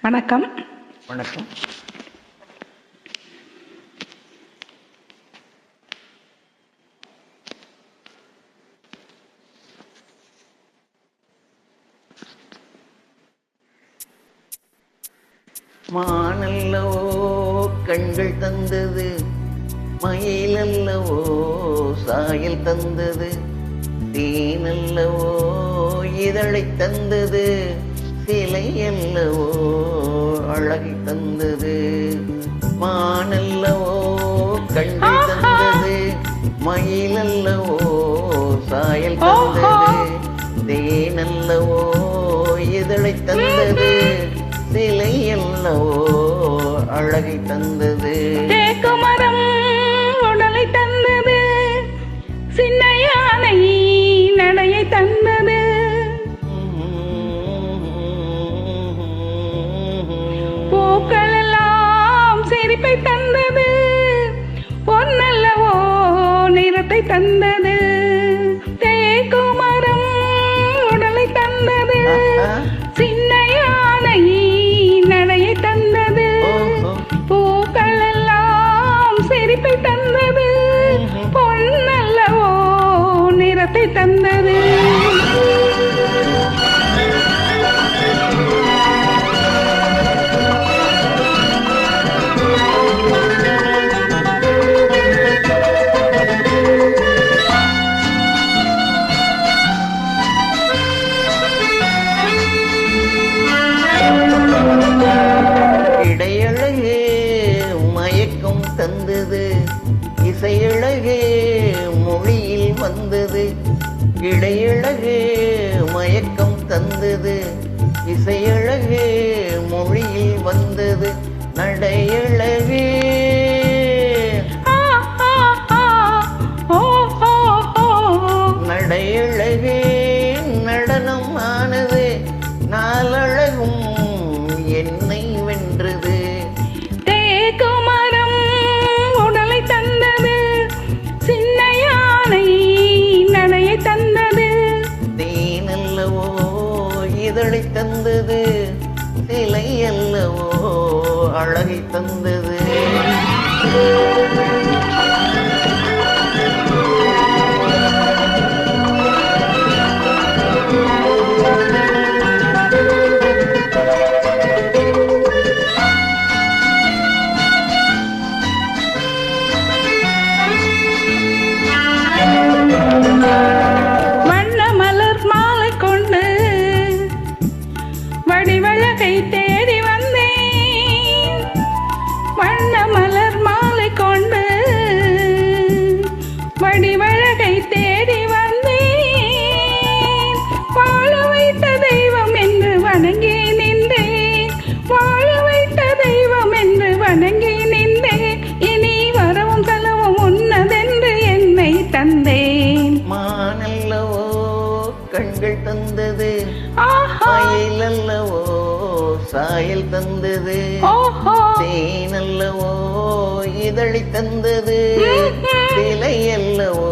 வணக்கம். வணக்கம். மானல்லவோ கண்கள் தந்தது, மயிலல்லவோ சாயல் தந்தது, தேனல்லவோ இதழை தந்தது, சிலை அல்லவோ அழகை தந்தது. மானல்லவோ கண்கள் தந்தது, மயிலல்லவோ சாயல் தந்தது, தேனல்லவோ இதழை தந்தது, சிலை அல்லவோ அழகை தந்தது. தேக்குமரம் உடலை தந்தது, சின்ன யானை நடையை தந்தது, பூக்கள் எல்லாம் சிரிப்பை தந்தது, பொன்னல்லவோ நிறத்தை தந்தது. தேக்குமரம் உடலை தந்தது, சின்ன யானை நடையை தந்தது, பூக்கள் எல்லாம் சிரிப்பை தந்தது, பொன்னல்லவோ நிறத்தை தந்தது. இடையழகு மயக்கம் தந்தது, இசையழகு மொழியில் வந்தது. இடையழகு மயக்கம் தந்தது, இசையழகு மொழியில் வந்தது. நடையழகு நடையழகு நடனம் ஆனது, நாளழகும் என்னை வென்றது. தேக்குமரம் உடலை தந்தது, சின்ன யானை நடையை தந்தது, தேனல்லவோ இதழை தந்தது, சிலை அல்லவோ அழகை தந்தது. வண்ண மலர் மாலை கொண்டு வடிவழகை தேடி வந்தேன், வண்ண மலர் மாலை கொண்டு வடிவழகை தேடி வந்தேன். வாழ வைத்த தெய்வம் என்று வணங்கி நின்றேன், வாழ வைத்த தெய்வம் என்று வணங்கி நின்றேன். இனி வரவும் செலவும் உன்னதென்று என்னை தந்தேன். மானல்லவோ கண்கள் தந்தது, மயிலல்லவோ சாயல் தந்தது, தேனல்லவோ இதழை தந்தது, சிலை அல்லவோ